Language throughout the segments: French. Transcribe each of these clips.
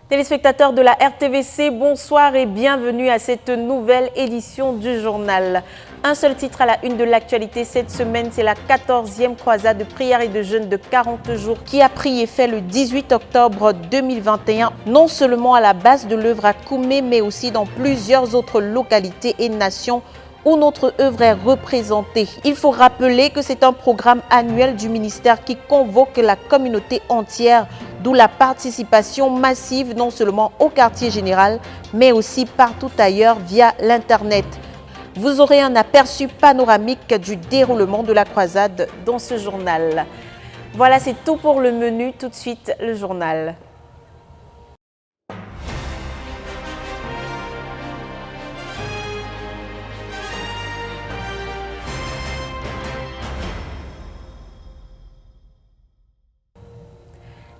Téléspectateurs de la RTVC, bonsoir et bienvenue à cette nouvelle édition du journal. Un seul titre à la une de l'actualité cette semaine, c'est la 14e croisade de prière et de jeûne de 40 jours qui a pris effet le 18 octobre 2021, non seulement à la base de l'œuvre à Koumé, mais aussi dans plusieurs autres localités et nations où notre œuvre est représentée. Il faut rappeler que c'est un programme annuel du ministère qui convoque la communauté entière, d'où la participation massive non seulement au quartier général, mais aussi partout ailleurs via l'Internet. Vous aurez un aperçu panoramique du déroulement de la croisade dans ce journal. Voilà, c'est tout pour le menu. Tout de suite, le journal.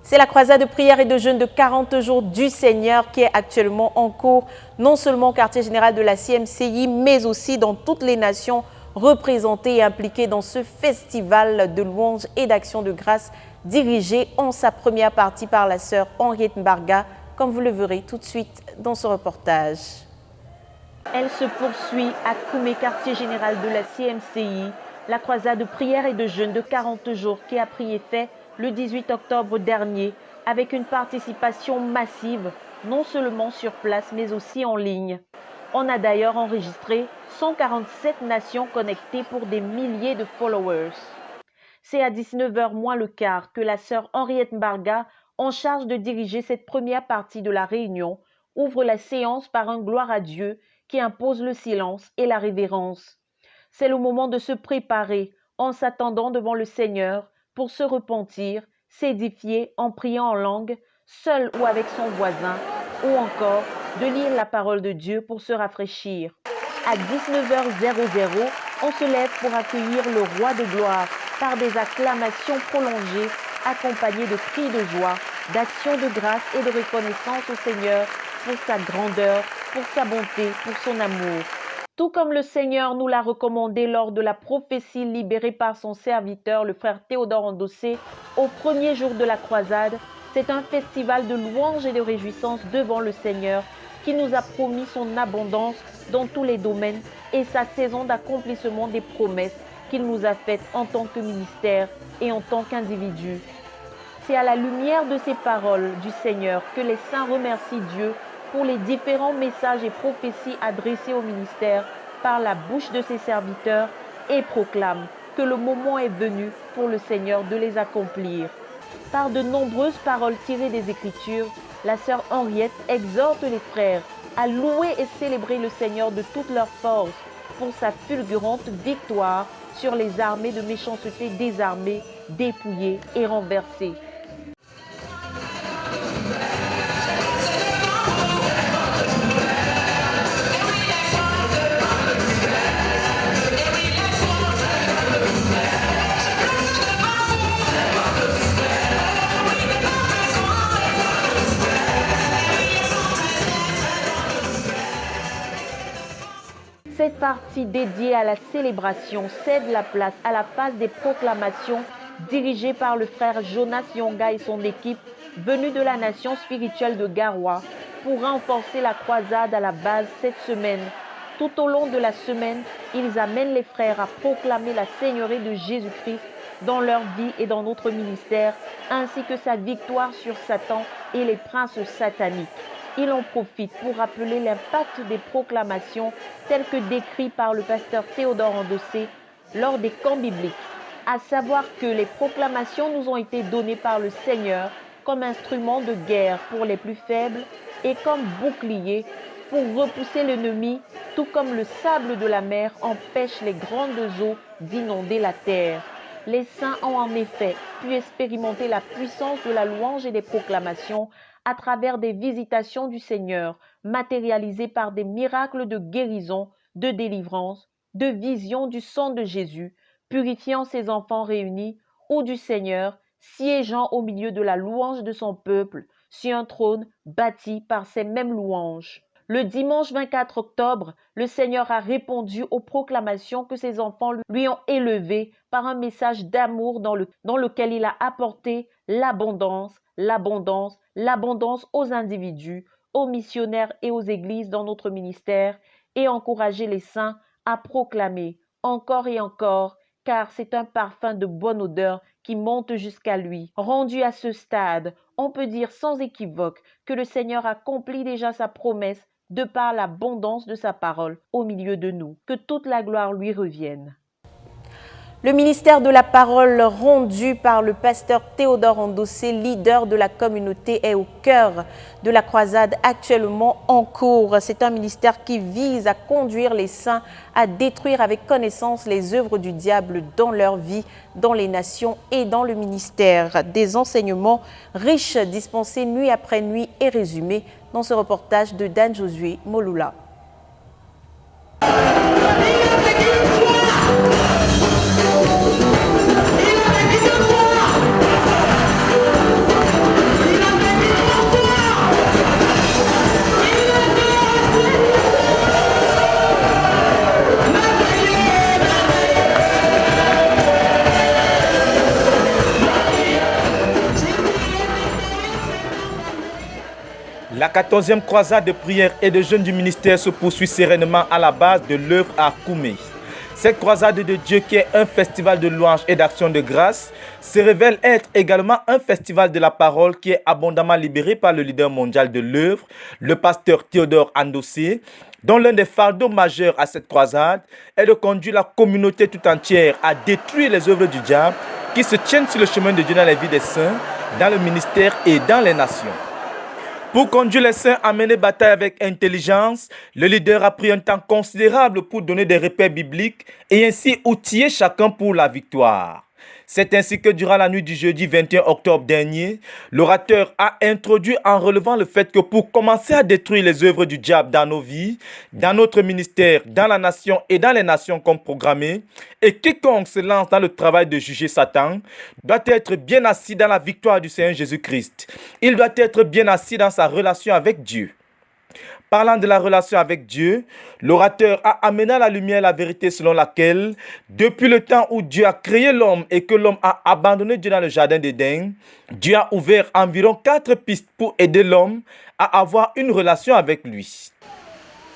C'est la croisade de prière et de jeûne de 40 jours du Seigneur qui est actuellement en cours, non seulement au quartier général de la CMCI, mais aussi dans toutes les nations représentées et impliquées dans ce festival de louanges et d'actions de grâce dirigé en sa première partie par la sœur Henriette Mbarga, comme vous le verrez tout de suite dans ce reportage. Elle se poursuit à Koumé, quartier général de la CMCI, la croisade de prière et de jeûne de 40 jours qui a pris effet le 18 octobre dernier, avec une participation massive, non seulement sur place, mais aussi en ligne. On a d'ailleurs enregistré 147 nations connectées pour des milliers de followers. C'est à 19h moins le quart que la sœur Henriette Mbarga, en charge de diriger cette première partie de la réunion, ouvre la séance par un gloire à Dieu qui impose le silence et la révérence. C'est le moment de se préparer en s'attendant devant le Seigneur pour se repentir, s'édifier en priant en langue, seul ou avec son voisin, ou encore de lire la parole de Dieu pour se rafraîchir. À 19h00, on se lève pour accueillir le roi de gloire par des acclamations prolongées accompagnées de cris de joie, d'actions de grâce et de reconnaissance au Seigneur pour sa grandeur, pour sa bonté, pour son amour. Tout comme le Seigneur nous l'a recommandé lors de la prophétie libérée par son serviteur, le frère Théodore Endossé, au premier jour de la croisade, c'est un festival de louanges et de réjouissances devant le Seigneur qui nous a promis son abondance dans tous les domaines et sa saison d'accomplissement des promesses qu'il nous a faites en tant que ministère et en tant qu'individu. C'est à la lumière de ces paroles du Seigneur que les saints remercient Dieu pour les différents messages et prophéties adressés au ministère par la bouche de ses serviteurs et proclament que le moment est venu pour le Seigneur de les accomplir. Par de nombreuses paroles tirées des Écritures, la sœur Henriette exhorte les frères à louer et célébrer le Seigneur de toute leur force pour sa fulgurante victoire sur les armées de méchanceté désarmées, dépouillées et renversées. Cette partie dédiée à la célébration cède la place à la phase des proclamations dirigée par le frère Jonas Yonga et son équipe venus de la nation spirituelle de Garoua pour renforcer la croisade à la base cette semaine. Tout au long de la semaine, ils amènent les frères à proclamer la seigneurie de Jésus-Christ dans leur vie et dans notre ministère, ainsi que sa victoire sur Satan et les princes sataniques. Il en profite pour rappeler l'impact des proclamations telles que décrites par le pasteur Théodore Endossé lors des camps bibliques, à savoir que les proclamations nous ont été données par le Seigneur comme instrument de guerre pour les plus faibles et comme bouclier pour repousser l'ennemi, tout comme le sable de la mer empêche les grandes eaux d'inonder la terre. Les saints ont en effet pu expérimenter la puissance de la louange et des proclamations à travers des visitations du Seigneur, matérialisées par des miracles de guérison, de délivrance, de vision du sang de Jésus, purifiant ses enfants réunis, ou du Seigneur, siégeant au milieu de la louange de son peuple, sur un trône bâti par ces mêmes louanges. Le dimanche 24 octobre, le Seigneur a répondu aux proclamations que ses enfants lui ont élevées par un message d'amour dans lequel il a apporté l'abondance, l'abondance, l'abondance aux individus, aux missionnaires et aux églises dans notre ministère et encouragé les saints à proclamer encore et encore, car c'est un parfum de bonne odeur qui monte jusqu'à lui. Rendu à ce stade, on peut dire sans équivoque que le Seigneur accomplit déjà sa promesse de par l'abondance de sa parole au milieu de nous. Que toute la gloire lui revienne. Le ministère de la parole rendu par le pasteur Théodore Andossé, leader de la communauté, est au cœur de la croisade actuellement en cours. C'est un ministère qui vise à conduire les saints à détruire avec connaissance les œuvres du diable dans leur vie, dans les nations et dans le ministère. Des enseignements riches dispensés nuit après nuit et résumés dans ce reportage de Dan Josué Moloula. La 14e croisade de prière et de jeûne du ministère se poursuit sereinement à la base de l'œuvre à Koumé. Cette croisade de Dieu, qui est un festival de louange et d'action de grâce, se révèle être également un festival de la parole qui est abondamment libéré par le leader mondial de l'œuvre, le pasteur Théodore Andossé, dont l'un des fardeaux majeurs à cette croisade est de conduire la communauté tout entière à détruire les œuvres du diable qui se tiennent sur le chemin de Dieu dans la vie des saints, dans le ministère et dans les nations. Pour conduire les saints à mener bataille avec intelligence, le leader a pris un temps considérable pour donner des repères bibliques et ainsi outiller chacun pour la victoire. C'est ainsi que durant la nuit du jeudi 21 octobre dernier, l'orateur a introduit en relevant le fait que pour commencer à détruire les œuvres du diable dans nos vies, dans notre ministère, dans la nation et dans les nations comme programmé, et quiconque se lance dans le travail de juger Satan, doit être bien assis dans la victoire du Seigneur Jésus-Christ. Il doit être bien assis dans sa relation avec Dieu. Parlant de la relation avec Dieu, l'orateur a amené à la lumière la vérité selon laquelle, depuis le temps où Dieu a créé l'homme et que l'homme a abandonné Dieu dans le jardin d'Éden, Dieu a ouvert environ 4 pistes pour aider l'homme à avoir une relation avec lui.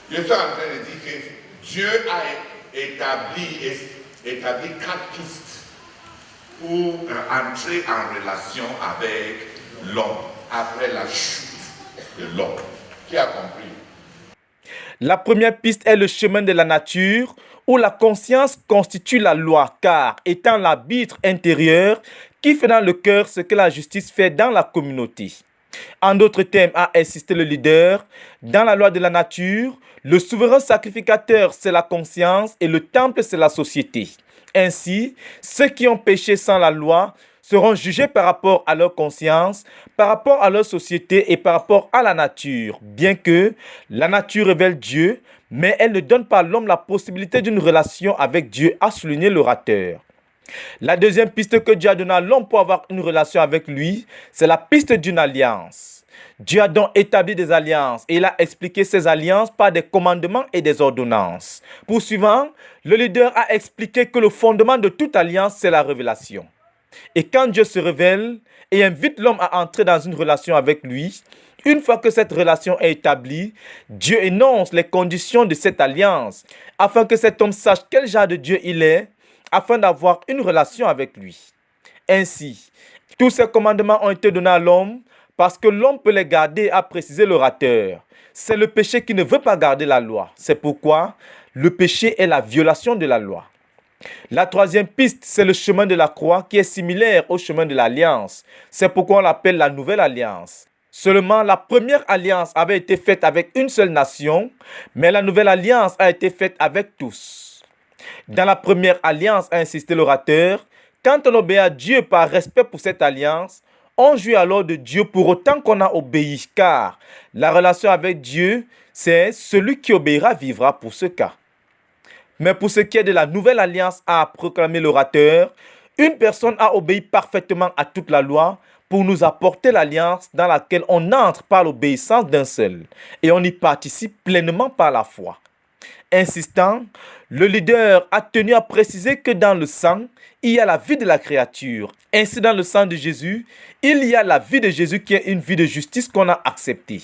Je suis en train de dire que Dieu a établi 4 pistes pour entrer en relation avec l'homme après la chute de l'homme. Qui a compris? La première piste est le chemin de la nature, où la conscience constitue la loi, car étant l'arbitre intérieur qui fait dans le cœur ce que la justice fait dans la communauté. En d'autres termes, a insisté le leader, dans la loi de la nature, le souverain sacrificateur, c'est la conscience et le temple, c'est la société. Ainsi, ceux qui ont péché sans la loi seront jugés par rapport à leur conscience, par rapport à leur société et par rapport à la nature. Bien que la nature révèle Dieu, mais elle ne donne pas à l'homme la possibilité d'une relation avec Dieu, a souligné l'orateur. La deuxième piste que Dieu a donnée à l'homme pour avoir une relation avec lui, c'est la piste d'une alliance. Dieu a donc établi des alliances et il a expliqué ces alliances par des commandements et des ordonnances. Poursuivant, le leader a expliqué que le fondement de toute alliance, c'est la révélation. Et quand Dieu se révèle et invite l'homme à entrer dans une relation avec lui, une fois que cette relation est établie, Dieu énonce les conditions de cette alliance afin que cet homme sache quel genre de Dieu il est, afin d'avoir une relation avec lui. Ainsi, tous ces commandements ont été donnés à l'homme parce que l'homme peut les garder, a précisé l'orateur. C'est le péché qui ne veut pas garder la loi. C'est pourquoi le péché est la violation de la loi. La troisième piste, c'est le chemin de la croix qui est similaire au chemin de l'alliance. C'est pourquoi on l'appelle la nouvelle alliance. Seulement, la première alliance avait été faite avec une seule nation, mais la nouvelle alliance a été faite avec tous. Dans la première alliance, a insisté l'orateur, quand on obéit à Dieu par respect pour cette alliance, on jouit alors de Dieu pour autant qu'on a obéi, car la relation avec Dieu, c'est celui qui obéira vivra pour ce cas. Mais pour ce qui est de la nouvelle alliance, a proclamé l'orateur, une personne a obéi parfaitement à toute la loi pour nous apporter l'alliance dans laquelle on entre par l'obéissance d'un seul et on y participe pleinement par la foi. Insistant, le leader a tenu à préciser que dans le sang, il y a la vie de la créature. Ainsi, dans le sang de Jésus, il y a la vie de Jésus qui est une vie de justice qu'on a acceptée.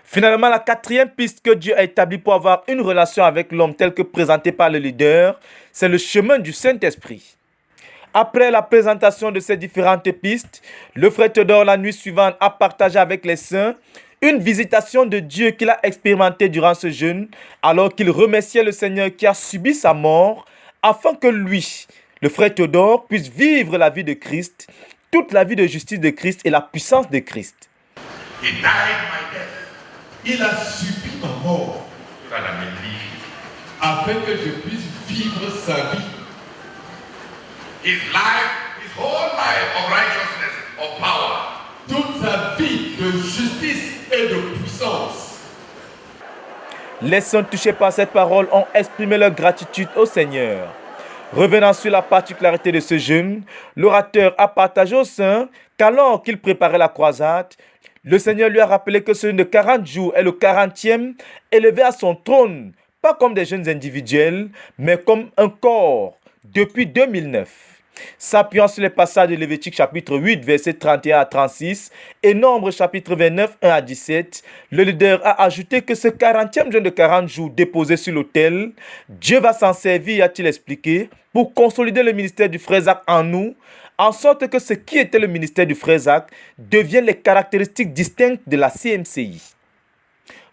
Finalement, la quatrième piste que Dieu a établie pour avoir une relation avec l'homme telle que présentée par le leader, c'est le chemin du Saint-Esprit. Après la présentation de ces différentes pistes, le frère Théodore, la nuit suivante, a partagé avec les saints une visitation de Dieu qu'il a expérimentée durant ce jeûne, alors qu'il remerciait le Seigneur qui a subi sa mort, afin que lui, le frère Théodore, puisse vivre la vie de Christ, toute la vie de justice de Christ et la puissance de Christ. He died my death. Il a subi ma mort So that I may live. afin que je puisse vivre sa vie. His life, his whole life of righteousness, of power. Toute sa vie de justice et de puissance. Les saints touchés par cette parole ont exprimé leur gratitude au Seigneur. Revenant sur la particularité de ce jeûne, l'orateur a partagé aux saints qu'alors qu'il préparait la croisade, le Seigneur lui a rappelé que ce jeûne de 40 jours est le 40e élevé à son trône, pas comme des jeûnes individuels, mais comme un corps depuis 2009. S'appuyant sur les passages de Lévitique chapitre 8, versets 31 à 36 et Nombre chapitre 29, 1 à 17, le leader a ajouté que ce 40e jeûne de 40 jours déposé sur l'autel, Dieu va s'en servir, a-t-il expliqué, pour consolider le ministère du frère Zach en nous, en sorte que ce qui était le ministère du frère Zach devienne les caractéristiques distinctes de la CMCI.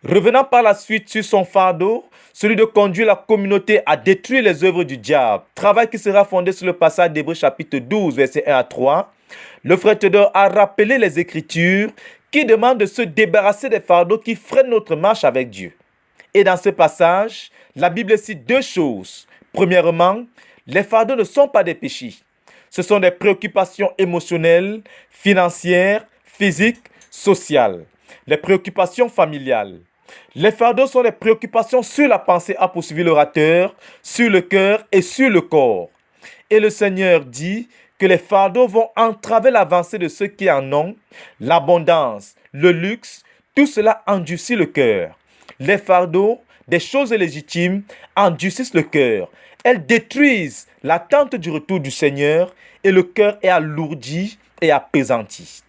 Revenant par la suite sur son fardeau, celui de conduire la communauté à détruire les œuvres du diable, travail qui sera fondé sur le passage d'Hébreux chapitre 12, versets 1 à 3, le frère Théodore a rappelé les Écritures qui demandent de se débarrasser des fardeaux qui freinent notre marche avec Dieu. Et dans ce passage, la Bible cite deux choses. Premièrement, les fardeaux ne sont pas des péchés. Ce sont des préoccupations émotionnelles, financières, physiques, sociales. Les préoccupations familiales. Les fardeaux sont des préoccupations sur la pensée, a poursuivi l'orateur, sur le cœur et sur le corps. Et le Seigneur dit que les fardeaux vont entraver l'avancée de ceux qui en ont, l'abondance, le luxe, tout cela endurcit le cœur. Les fardeaux, des choses légitimes, endurcissent le cœur. Elles détruisent l'attente du retour du Seigneur et le cœur est alourdi et appesanti.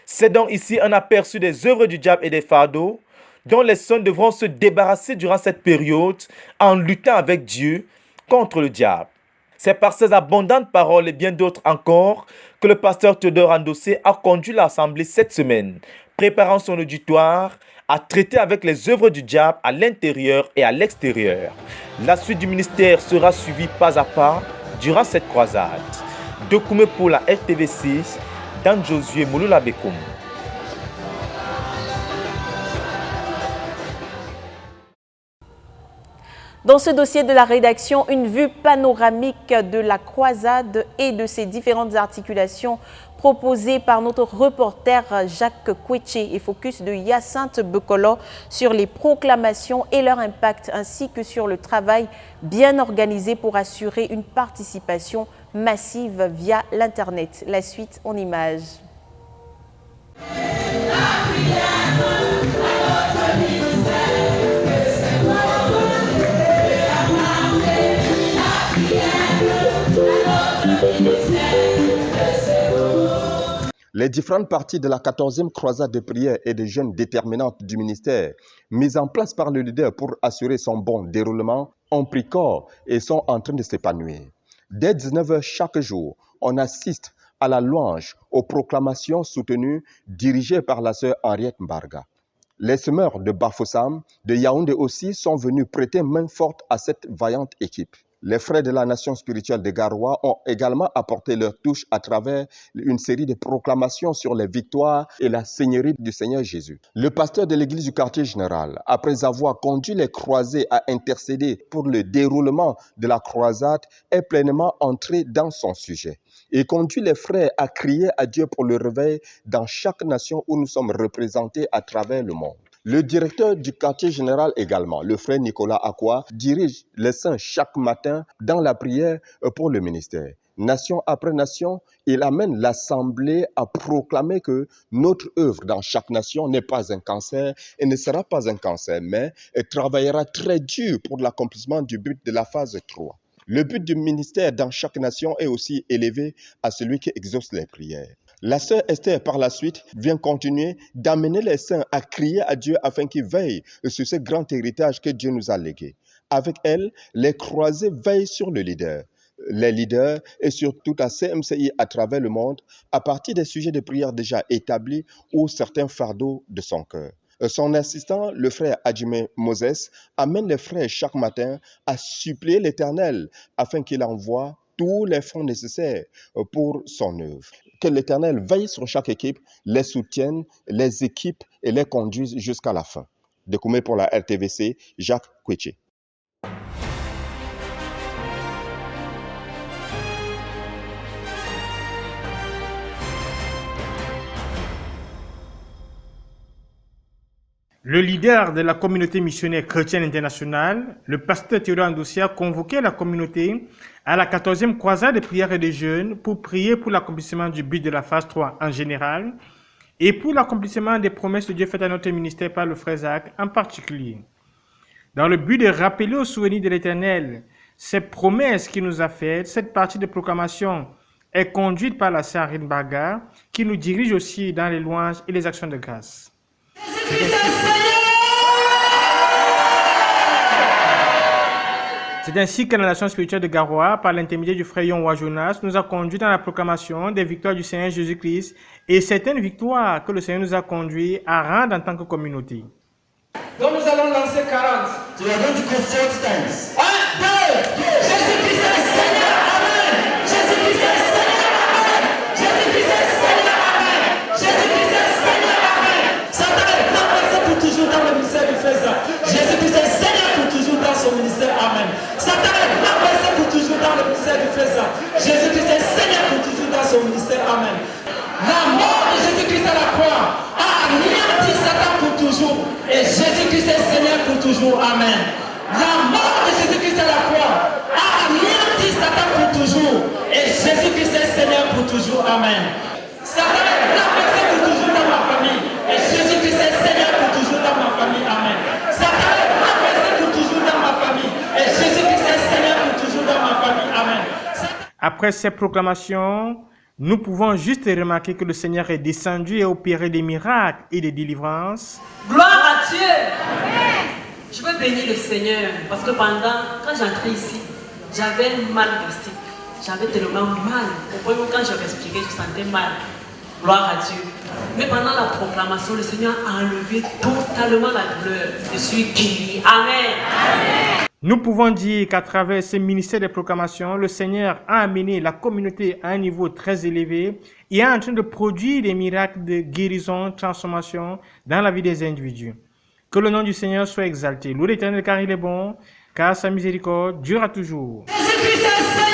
C'est donc ici un aperçu des œuvres du diable et des fardeaux dont les saints devront se débarrasser durant cette période en luttant avec Dieu contre le diable. C'est par ces abondantes paroles et bien d'autres encore que le pasteur Théodore Andossé a conduit l'assemblée cette semaine, préparant son auditoire à traiter avec les œuvres du diable à l'intérieur et à l'extérieur. La suite du ministère sera suivie pas à pas durant cette croisade. Dokume pour la RTVC, Dan Josué Mouloula Bekoum. Dans ce dossier de la rédaction, une vue panoramique de la croisade et de ses différentes articulations proposées par notre reporter Jacques Koueche et focus de Hyacinthe Bekolo sur les proclamations et leur impact ainsi que sur le travail bien organisé pour assurer une participation massive via l'Internet. La suite en images. Les différentes parties de la 14e croisade de prière et de jeûne déterminante du ministère, mises en place par le leader pour assurer son bon déroulement, ont pris corps et sont en train de s'épanouir. Dès 19h chaque jour, on assiste à la louange, aux proclamations soutenues, dirigées par la sœur Henriette Mbarga. Les semeurs de Bafoussam, de Yaoundé aussi, sont venus prêter main forte à cette vaillante équipe. Les frères de la nation spirituelle de Garoua ont également apporté leur touche à travers une série de proclamations sur les victoires et la seigneurie du Seigneur Jésus. Le pasteur de l'église du quartier général, après avoir conduit les croisés à intercéder pour le déroulement de la croisade, est pleinement entré dans son sujet et conduit les frères à crier à Dieu pour le réveil dans chaque nation où nous sommes représentés à travers le monde. Le directeur du quartier général également, le frère Nicolas Akwa, dirige les saints chaque matin dans la prière pour le ministère. Nation après nation, il amène l'Assemblée à proclamer que notre œuvre dans chaque nation n'est pas un cancer et ne sera pas un cancer, mais elle travaillera très dur pour l'accomplissement du but de la phase 3. Le but du ministère dans chaque nation est aussi élevé à celui qui exauce les prières. La sœur Esther, par la suite, vient continuer d'amener les saints à crier à Dieu afin qu'il veille sur ce grand héritage que Dieu nous a légué. Avec elle, les croisés veillent sur le leader. Les leaders et sur toute la CMCI à travers le monde à partir des sujets de prière déjà établis ou certains fardeaux de son cœur. Son assistant, le frère Adjime Moses, amène les frères chaque matin à supplier l'Éternel afin qu'il envoie tous les fonds nécessaires pour son œuvre. Que l'Éternel veille sur chaque équipe, les soutienne, les équipe et les conduise jusqu'à la fin. Découmé pour la RTVC, Jacques Koueché. Le leader de la communauté missionnaire chrétienne internationale, le pasteur Théodore Andossia, a convoqué la communauté à la 14e croisade de prière et de jeûne pour prier pour l'accomplissement du but de la phase 3 en général et pour l'accomplissement des promesses de Dieu faites à notre ministère par le frère Zach en particulier. Dans le but de rappeler au souvenir de l'Éternel ces promesses qu'il nous a faites, cette partie de proclamation est conduite par la sœur Arine Baga qui nous dirige aussi dans les louanges et les actions de grâce. C'est ainsi que la nation spirituelle de Garoua, par l'intermédiaire du frère Yonwa Jonas, nous a conduit dans la proclamation des victoires du Seigneur Jésus-Christ et certaines victoires que le Seigneur nous a conduits à rendre en tant que communauté. Donc nous allons lancer 40. So we are going to go 40 times. 1, 2, Jésus-Christ est Seigneur, Amen. Jésus-Christ est Seigneur, Amen. Jésus-Christ est Seigneur, Amen. Jésus-Christ est Seigneur, Amen. Satan est remplacé pour toujours dans le ministère du Frère. Jésus-Christ est Seigneur pour toujours dans son ministère, Amen. Satan est remplacé pour toujours dans le ministère du Frère. Jésus-Christ est Seigneur pour toujours dans son ministère, Amen. La mort de Jésus-Christ à la croix a anéanti Satan pour toujours. Et Jésus-Christ est Seigneur pour toujours, Amen. La mort de Jésus-Christ à la croix a anéanti Satan pour toujours. Et Jésus-Christ est Seigneur pour toujours, Amen. Satan est remplacé pour toujours dans ma famille. Et Jésus-Christ est Seigneur pour toujours dans ma famille, Amen. Satan est remplacé pour toujours dans ma famille. Et Jésus-Christ est Seigneur pour toujours dans ma famille, Amen. Après ces proclamations, nous pouvons juste remarquer que le Seigneur est descendu et opéré des miracles et des délivrances. Gloire à Dieu. Amen. Je veux bénir le Seigneur parce que quand j'entrais ici, j'avais mal gastrique. J'avais tellement mal. Au point où quand je respirais, je sentais mal. Gloire à Dieu. Mais pendant la proclamation, le Seigneur a enlevé totalement la douleur. Je suis guéri. Amen. Amen. Nous pouvons dire qu'à travers ce ministère de proclamation, le Seigneur a amené la communauté à un niveau très élevé et est en train de produire des miracles de guérison, transformation dans la vie des individus. Que le nom du Seigneur soit exalté. Louez l'Éternel car il est bon, car sa miséricorde durera toujours. Jésus-Christ est Seigneur.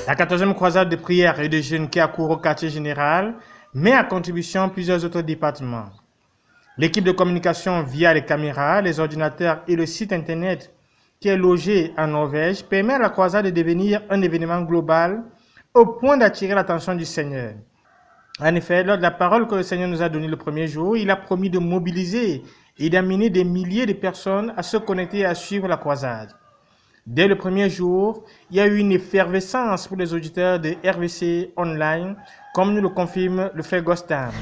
La 14e croisade de prière et de jeûne qui a cours au quartier général met à contribution plusieurs autres départements. L'équipe de communication via les caméras, les ordinateurs et le site internet qui est logé en Norvège permet à la croisade de devenir un événement global au point d'attirer l'attention du Seigneur. En effet, lors de la parole que le Seigneur nous a donnée le premier jour, il a promis de mobiliser et d'amener des milliers de personnes à se connecter et à suivre la croisade. Dès le premier jour, il y a eu une effervescence pour les auditeurs de RVC Online, comme nous le confirme le frère Gostam.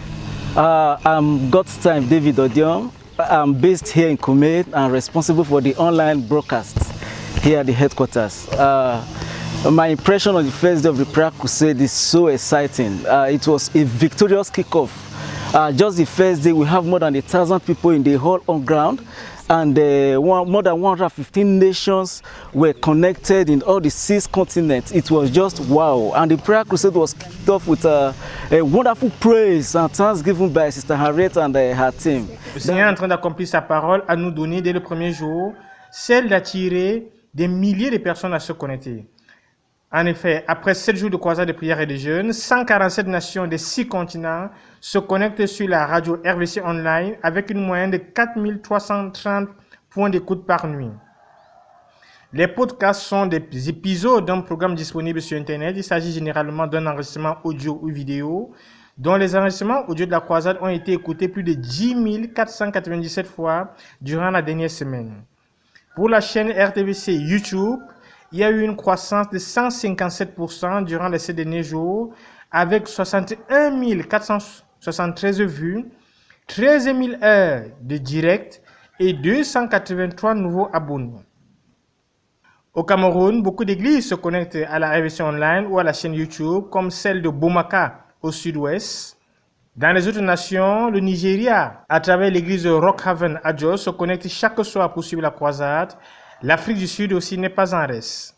I'm God's Time David Odion. I'm based here in Kuwait and responsible for the online broadcasts here at the headquarters. My impression on the first day of the prayer crusade is so exciting. It was a victorious kickoff. Just the first day, we have more than 1,000 people in the hall on ground, and more than 115 nations were connected in all the 6 continents. It was just wow. And the prayer crusade was kicked off with a wonderful praise and thanksgiving by Sister Harriet and her team. Le Seigneur est en train d'accomplir sa parole à nous donner dès le premier jour, celle d'attirer des milliers de personnes à se connecter. En effet, après 7 jours de croisade de prière et de jeûne, 147 nations des 6 continents se connectent sur la radio RVC Online avec une moyenne de 4330 points d'écoute par nuit. Les podcasts sont des épisodes d'un programme disponible sur Internet. Il s'agit généralement d'un enregistrement audio ou vidéo, dont les enregistrements audio de la croisade ont été écoutés plus de 10 497 fois durant la dernière semaine. Pour la chaîne RTVC YouTube, il y a eu une croissance de 157% durant les 7 derniers jours, avec 61 473 vues, 13 000 heures de direct et 283 nouveaux abonnés. Au Cameroun, beaucoup d'églises se connectent à la RVC Online ou à la chaîne YouTube, comme celle de Bomaka au sud-ouest. Dans les autres nations, le Nigeria, à travers l'église de Rockhaven à Jos, se connecte chaque soir pour suivre la croisade. L'Afrique du Sud aussi n'est pas en reste.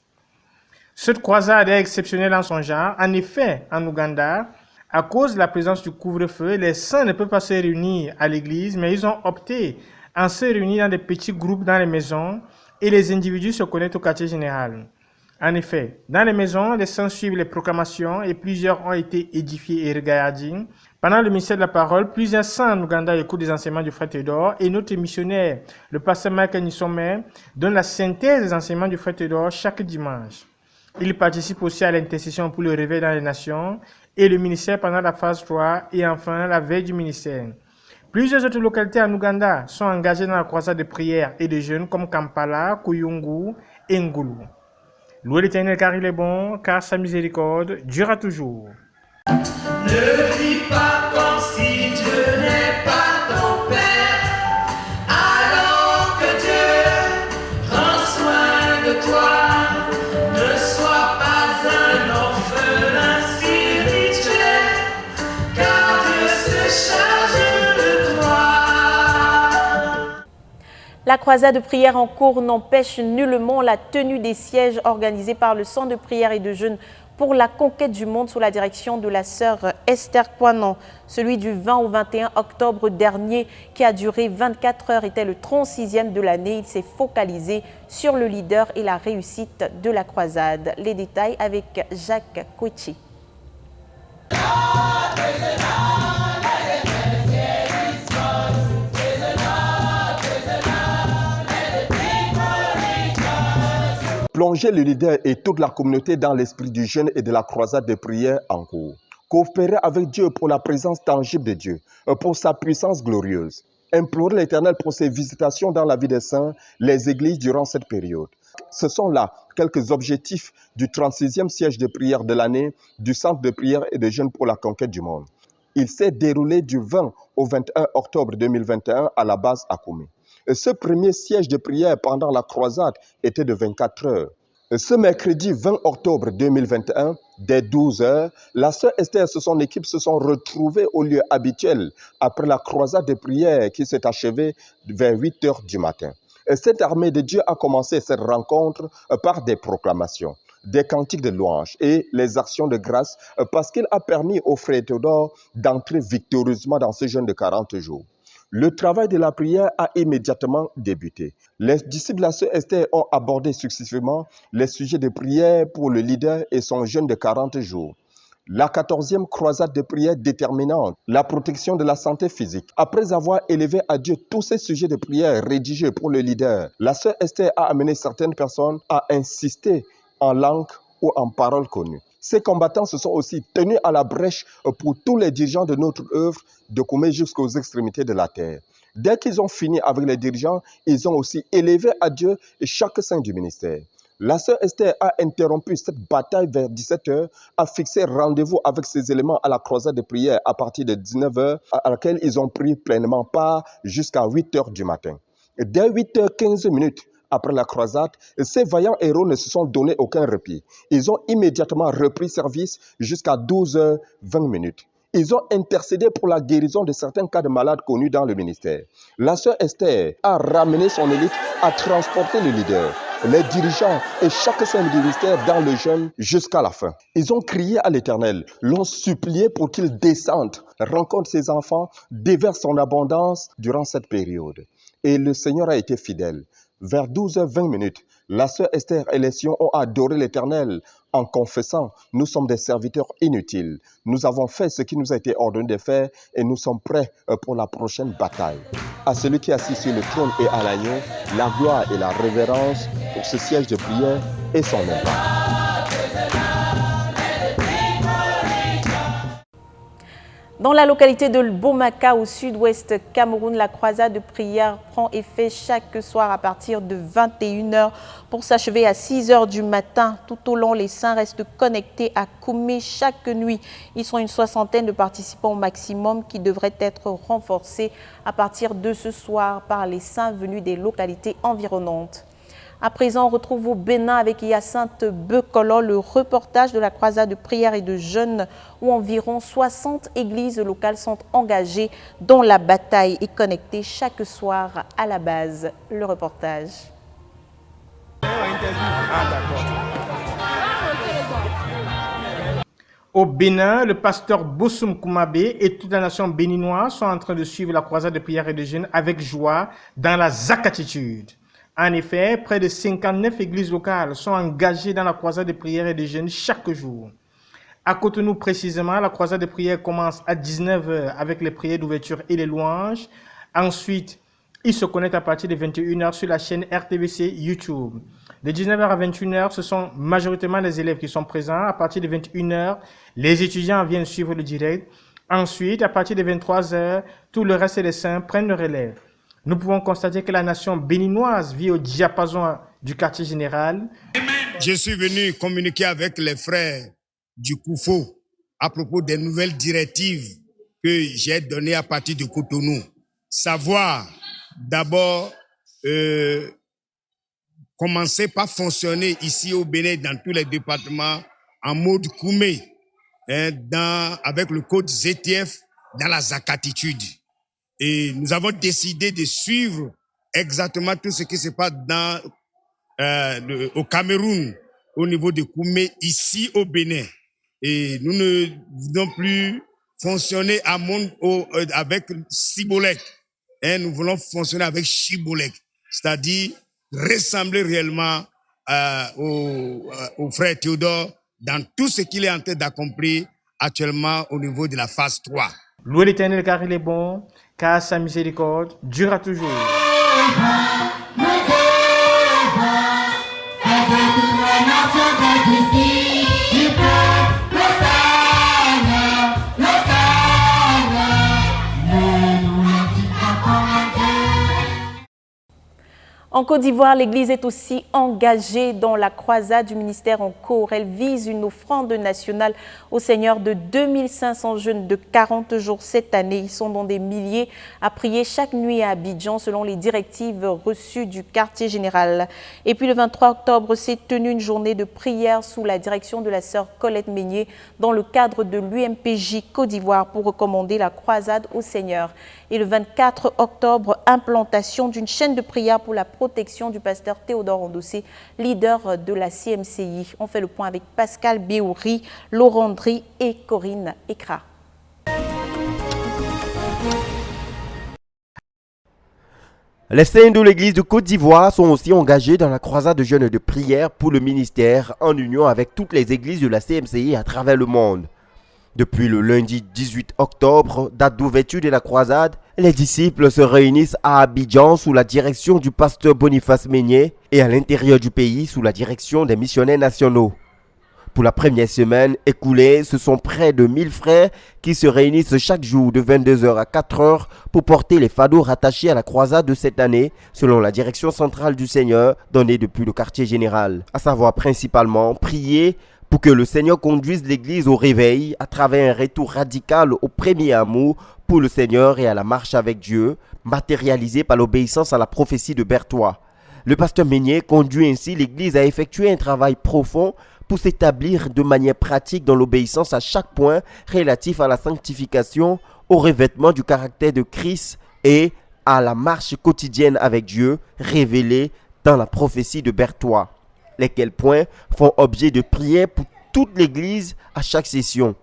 Cette croisade est exceptionnelle en son genre. En effet, en Ouganda, à cause de la présence du couvre-feu, les saints ne peuvent pas se réunir à l'église, mais ils ont opté à se réunir dans des petits groupes dans les maisons et les individus se connectent au quartier général. En effet, dans les maisons, les saints suivent les proclamations et plusieurs ont été édifiés et regardés. Pendant le ministère de la parole, plusieurs saints en Ouganda écoutent des enseignements du frère Théodore et notre missionnaire, le pasteur Michael Nisome, donne la synthèse des enseignements du frère Théodore chaque dimanche. Il participe aussi à l'intercession pour le réveil dans les nations et le ministère pendant la phase 3 et enfin la veille du ministère. Plusieurs autres localités en Ouganda sont engagées dans la croisade de prière et de jeûne comme Kampala, Kuyungu et Ngulu. Louez l'Éternel car il est bon, car sa miséricorde durera toujours. Ne vis pas comme si Dieu n'est pas ton Père, alors que Dieu prend soin de toi. Ne sois pas un orphelin spirituel, car Dieu se charge de toi. La croisade de prière en cours n'empêche nullement la tenue des sièges organisés par le Centre de prière et de jeûne pour la conquête du monde sous la direction de la sœur Esther Poinan. Celui du 20 au 21 octobre dernier, qui a duré 24 heures, était le 36e de l'année. Il s'est focalisé sur le leader et la réussite de la croisade. Les détails avec Jacques Kouichi. Plonger le leader et toute la communauté dans l'esprit du jeûne et de la croisade de prière en cours. Coopérer avec Dieu pour la présence tangible de Dieu, pour sa puissance glorieuse. Implorer l'Éternel pour ses visitations dans la vie des saints, les églises durant cette période. Ce sont là quelques objectifs du 36e siège de prière de l'année du Centre de prière et de jeûne pour la conquête du monde. Il s'est déroulé du 20 au 21 octobre 2021 à la base à Koumé. Ce premier siège de prière pendant la croisade était de 24 heures. Ce mercredi 20 octobre 2021, dès 12 heures, la sœur Esther et son équipe se sont retrouvés au lieu habituel après la croisade de prière qui s'est achevée vers 8 heures du matin. Cette armée de Dieu a commencé cette rencontre par des proclamations, des cantiques de louange et les actions de grâce parce qu'il a permis au frère Théodore d'entrer victorieusement dans ce jeûne de 40 jours. Le travail de la prière a immédiatement débuté. Les disciples de la sœur Esther ont abordé successivement les sujets de prière pour le leader et son jeûne de 40 jours. La 14e croisade de prière déterminante, la protection de la santé physique. Après avoir élevé à Dieu tous ces sujets de prière rédigés pour le leader, la sœur Esther a amené certaines personnes à insister en langue ou en paroles connues. Ces combattants se sont aussi tenus à la brèche pour tous les dirigeants de notre œuvre de Koumé jusqu'aux extrémités de la terre. Dès qu'ils ont fini avec les dirigeants, ils ont aussi élevé à Dieu chaque saint du ministère. La sœur Esther a interrompu cette bataille vers 17h, a fixé rendez-vous avec ces éléments à la croisade de prière à partir de 19h, à laquelle ils ont pris pleinement part jusqu'à 8h du matin. Dès 8h15, après la croisade, ces vaillants héros ne se sont donné aucun répit. Ils ont immédiatement repris service jusqu'à 12h20. Ils ont intercédé pour la guérison de certains cas de malades connus dans le ministère. La sœur Esther a ramené son élite à transporter le leader, les dirigeants et chaque sein du ministère dans le jeûne jusqu'à la fin. Ils ont crié à l'Éternel, l'ont supplié pour qu'il descende, rencontre ses enfants, déverse son abondance durant cette période. Et le Seigneur a été fidèle. Vers 12h20, la sœur Esther et les siens ont adoré l'Éternel en confessant « Nous sommes des serviteurs inutiles. Nous avons fait ce qui nous a été ordonné de faire et nous sommes prêts pour la prochaine bataille. » À celui qui est assis sur le trône et à l'agneau, la gloire et la révérence pour ce siège de prière et son impact. Dans la localité de Bomaka, au sud-ouest Cameroun, la croisade de prière prend effet chaque soir à partir de 21h pour s'achever à 6h du matin. Tout au long, les saints restent connectés à Koumé chaque nuit. Ils sont une soixantaine de participants au maximum qui devraient être renforcés à partir de ce soir par les saints venus des localités environnantes. À présent, on retrouve au Bénin avec Hyacinthe Bekolo le reportage de la croisade de prière et de jeûne où environ 60 églises locales sont engagées dans la bataille et connectées chaque soir à la base. Le reportage. Au Bénin, le pasteur Boussoum Koumabé et toute la nation béninoise sont en train de suivre la croisade de prière et de jeûne avec joie dans la zakatitude. En effet, près de 59 églises locales sont engagées dans la croisade de prière et de jeûne chaque jour. À Cotonou précisément, la croisade de prière commence à 19h avec les prières d'ouverture et les louanges. Ensuite, ils se connectent à partir de 21h sur la chaîne RTVC YouTube. De 19h à 21h, ce sont majoritairement les élèves qui sont présents. À partir de 21h, les étudiants viennent suivre le direct. Ensuite, à partir de 23h, tout le reste des saints prennent le relève. Nous pouvons constater que la nation béninoise vit au diapason du quartier général. Je suis venu communiquer avec les frères du Koufo à propos des nouvelles directives que j'ai données à partir de Cotonou. Savoir d'abord commencer par fonctionner ici au Bénin dans tous les départements en mode Koumé, avec le code ZTF dans la zakatitude. Et nous avons décidé de suivre exactement tout ce qui se passe au Cameroun, au niveau de Koumé, ici au Bénin. Et nous ne voulons plus fonctionner avec Sibolek. Nous voulons fonctionner avec Chibolek, c'est-à-dire ressembler réellement au frère Théodore dans tout ce qu'il est en train d'accomplir actuellement au niveau de la phase 3. Louez l'Éternel car il est bon, car sa miséricorde durera toujours. En Côte d'Ivoire, l'Église est aussi engagée dans la croisade du ministère en cours. Elle vise une offrande nationale au Seigneur de 2500 jeunes de 40 jours cette année. Ils sont dans des milliers à prier chaque nuit à Abidjan selon les directives reçues du quartier général. Et puis le 23 octobre, s'est tenue une journée de prière sous la direction de la sœur Colette Meignier dans le cadre de l'UMPJ Côte d'Ivoire pour recommander la croisade au Seigneur. Et le 24 octobre, implantation d'une chaîne de prière pour la protection du pasteur Théodore Ondossé, leader de la CMCI. On fait le point avec Pascal Béouri, Laurent Dry et Corinne Ekra. Les saints de l'Église de Côte d'Ivoire sont aussi engagés dans la croisade de jeûne de prière pour le ministère en union avec toutes les églises de la CMCI à travers le monde. Depuis le lundi 18 octobre, date d'ouverture de la croisade, les disciples se réunissent à Abidjan sous la direction du pasteur Boniface Meignier et à l'intérieur du pays sous la direction des missionnaires nationaux. Pour la première semaine écoulée, ce sont près de 1000 frères qui se réunissent chaque jour de 22h à 4h pour porter les fardeaux rattachés à la croisade de cette année selon la direction centrale du Seigneur donnée depuis le quartier général, à savoir principalement prier pour que le Seigneur conduise l'Église au réveil à travers un retour radical au premier amour pour le Seigneur et à la marche avec Dieu, matérialisé par l'obéissance à la prophétie de Berthois. Le pasteur Meignier conduit ainsi l'Église à effectuer un travail profond pour s'établir de manière pratique dans l'obéissance à chaque point relatif à la sanctification, au revêtement du caractère de Christ et à la marche quotidienne avec Dieu révélée dans la prophétie de Berthois, lesquels points font objet de prière pour toute l'Église à chaque session.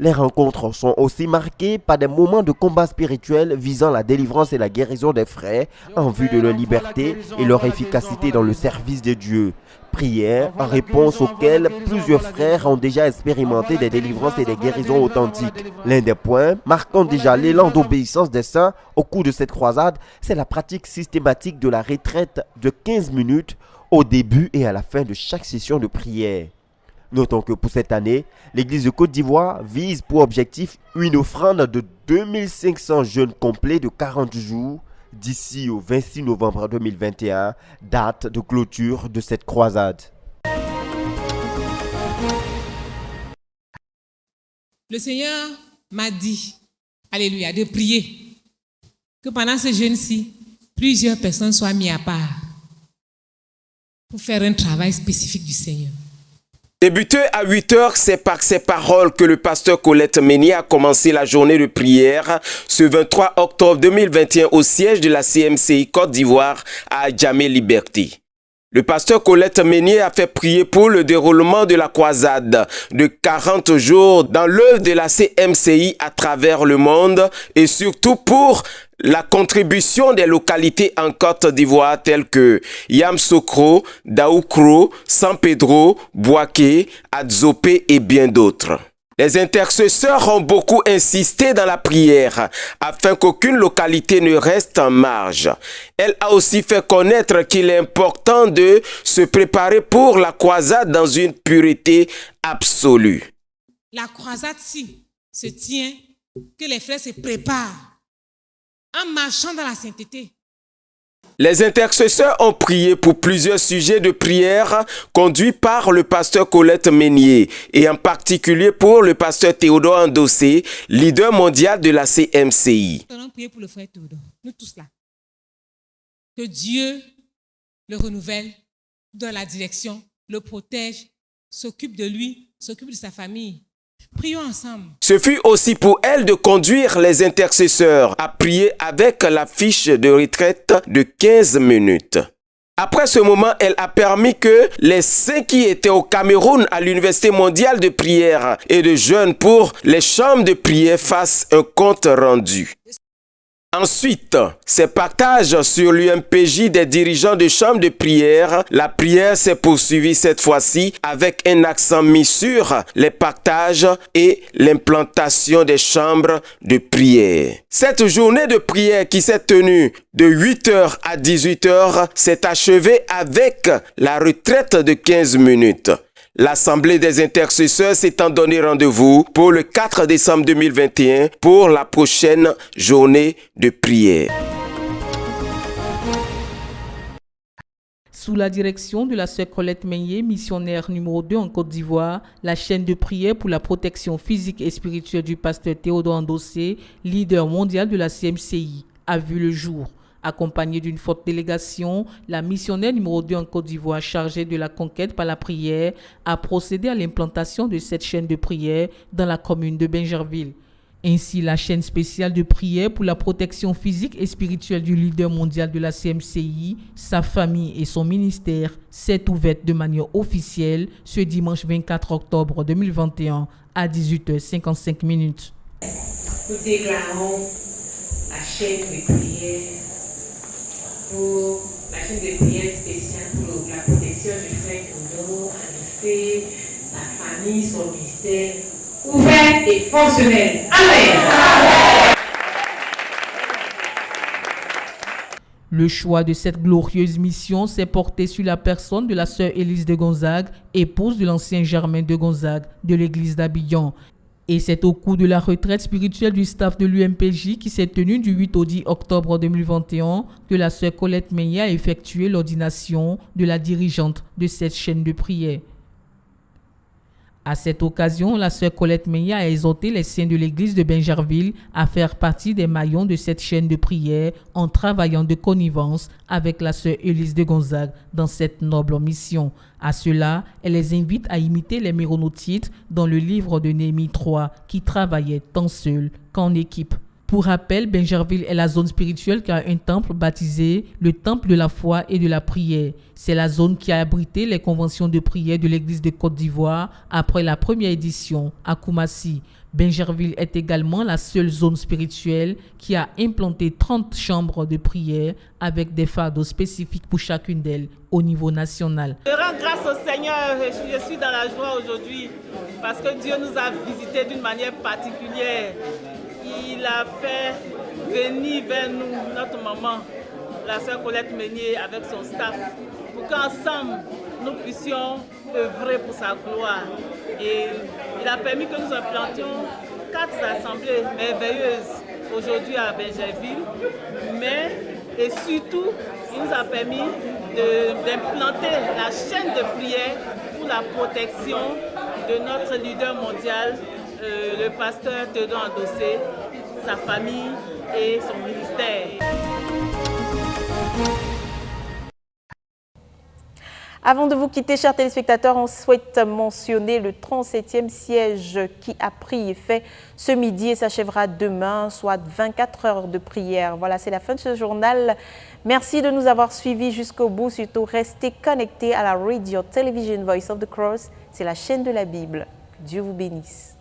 Les rencontres sont aussi marquées par des moments de combat spirituel visant la délivrance et la guérison des frères en vue de leur liberté et leur efficacité dans le service de Dieu. Prières en réponse auxquelles plusieurs frères ont déjà expérimenté des délivrances et des guérisons authentiques. L'un des points marquant déjà l'élan d'obéissance des saints au cours de cette croisade, c'est la pratique systématique de la retraite de 15 minutes au début et à la fin de chaque session de prière. Notons que pour cette année, l'Église de Côte d'Ivoire vise pour objectif une offrande de 2500 jeûnes complets de 40 jours d'ici au 26 novembre 2021, date de clôture de cette croisade. Le Seigneur m'a dit, alléluia, de prier que pendant ce jeûne-ci, plusieurs personnes soient mises à part pour faire un travail spécifique du Seigneur. Débuté à 8h, c'est par ces paroles que le pasteur Colette Meignier a commencé la journée de prière ce 23 octobre 2021 au siège de la CMCI Côte d'Ivoire à Adjamé-Liberté. Le pasteur Colette Meignier a fait prier pour le déroulement de la croisade de 40 jours dans l'œuvre de la CMCI à travers le monde et surtout pour la contribution des localités en Côte d'Ivoire telles que Yamoussoukro, Daoukro, San Pedro, Bouaké, Adzopé et bien d'autres. Les intercesseurs ont beaucoup insisté dans la prière afin qu'aucune localité ne reste en marge. Elle a aussi fait connaître qu'il est important de se préparer pour la croisade dans une pureté absolue. La croisade-ci se tient, que les frères se préparent en marchant dans la sainteté. Les intercesseurs ont prié pour plusieurs sujets de prière conduits par le pasteur Colette Meignier et en particulier pour le pasteur Théodore Andossé, leader mondial de la CMCI. Nous allons prier pour le frère Théodore, nous tous là. Que Dieu le renouvelle, donne la direction, le protège, s'occupe de lui, s'occupe de sa famille. Prions ensemble. Ce fut aussi pour elle de conduire les intercesseurs à prier avec la fiche de retraite de 15 minutes. Après ce moment, elle a permis que les saints qui étaient au Cameroun à l'Université mondiale de prière et de jeûne pour les chambres de prière fassent un compte rendu. Ensuite, ces partages sur l'UMPJ des dirigeants de chambres de prière. La prière s'est poursuivie cette fois-ci avec un accent mis sur les partages et l'implantation des chambres de prière. Cette journée de prière qui s'est tenue de 8h à 18h s'est achevée avec la retraite de 15 minutes. L'Assemblée des intercesseurs s'étant donné rendez-vous pour le 4 décembre 2021 pour la prochaine journée de prière. Sous la direction de la sœur Colette Meignier, missionnaire numéro 2 en Côte d'Ivoire, la chaîne de prière pour la protection physique et spirituelle du pasteur Théodore Andossé, leader mondial de la CMCI, a vu le jour. Accompagnée d'une forte délégation, la missionnaire numéro 2 en Côte d'Ivoire chargée de la conquête par la prière a procédé à l'implantation de cette chaîne de prière dans la commune de Bingerville. Ainsi, la chaîne spéciale de prière pour la protection physique et spirituelle du leader mondial de la CMCI, sa famille et son ministère s'est ouverte de manière officielle ce dimanche 24 octobre 2021 à 18h55. Nous déclarons la chaîne de prière pour la chaîne de prière spéciale pour la protection du frère Théodore Andossé, sa famille, son ministère, ouverte et fonctionnelle. Amen. Le choix de cette glorieuse mission s'est porté sur la personne de la sœur Élise de Gonzague, épouse de l'ancien Germain de Gonzague de l'église d'Abidjan. Et c'est au cours de la retraite spirituelle du staff de l'UMPJ qui s'est tenue du 8 au 10 octobre 2021 que la sœur Colette Meignier a effectué l'ordination de la dirigeante de cette chaîne de prière. À cette occasion, la sœur Colette Meillat a exhorté les saints de l'église de Bingerville à faire partie des maillons de cette chaîne de prière en travaillant de connivence avec la sœur Élise de Gonzague dans cette noble mission. À cela, elle les invite à imiter les méronotites dans le livre de Néhémie 3 qui travaillaient tant seuls qu'en équipe. Pour rappel, Bingerville est la zone spirituelle qui a un temple baptisé le temple de la foi et de la prière. C'est la zone qui a abrité les conventions de prière de l'église de Côte d'Ivoire après la première édition à Koumassi. Bingerville est également la seule zone spirituelle qui a implanté 30 chambres de prière avec des fardeaux spécifiques pour chacune d'elles au niveau national. Je rends grâce au Seigneur, je suis dans la joie aujourd'hui parce que Dieu nous a visités d'une manière particulière. Il a fait venir vers nous notre maman, la sœur Colette Meunier, avec son staff, pour qu'ensemble nous puissions œuvrer pour sa gloire. Et il a permis que nous implantions 4 assemblées merveilleuses aujourd'hui à Bingerville, mais et surtout, il nous a permis d'implanter la chaîne de prière pour la protection de notre leader mondial, le pasteur Théodore Andossé, sa famille et son ministère. Avant de vous quitter, chers téléspectateurs, on souhaite mentionner le 37e siège qui a pris effet ce midi et s'achèvera demain, soit 24 heures de prière. Voilà, c'est la fin de ce journal. Merci de nous avoir suivis jusqu'au bout. Surtout, restez connectés à la Radio Television Voice of the Cross. C'est la chaîne de la Bible. Que Dieu vous bénisse.